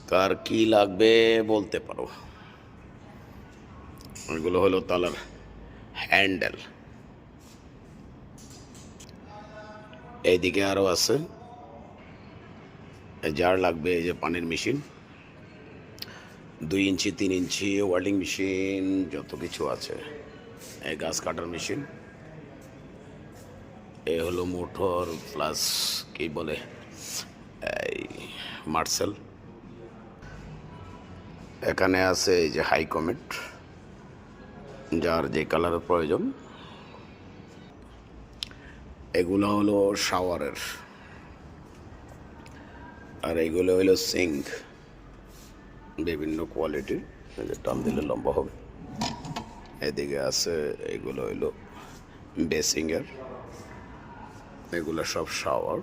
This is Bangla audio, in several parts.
কার কি লাগবে বলতে পারো। এগুলো হলো তালার হ্যান্ডেল। এইদিকে আরও আছে। যার লাগবে এই যে পানির মেশিন, 2 ইঞ্চি 3 ইঞ্চি ওয়েল্ডিং মেশিন, যত কিছু আছে। এই গাছ কাটার মেশিন, এ হলো মোটর প্লাস কি বলে এই মার্সেল। এখানে আছে এই যে হাই কমেট, যার যে কালারের প্রয়োজন। এগুলো হলো শাওয়ারের, আর এগুলো হলো সিঙ্ক বিভিন্ন কোয়ালিটির, টান দিলে লম্বা হবে। এদিকে আছে এগুলো হইলো বেসিংয়ের, এগুলো সব শাওয়ার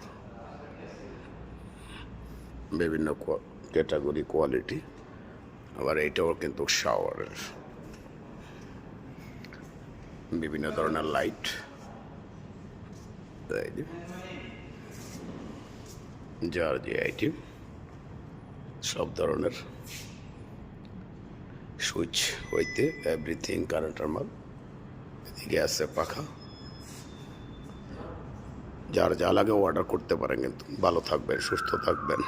বিভিন্ন ক্যাটাগরি কোয়ালিটি। আবার এইটাও কিন্তু শাওয়ারের, বিভিন্ন ধরনের লাইট, যার যে আইটেম সব ধরনের সুইচ হইতে এভরিথিং কারেন্টের মাল। এদিকে আছে পাখা। যার যা লাগে অর্ডার করতে পারেন, কিন্তু ভালো থাকবেন, সুস্থ থাকবেন।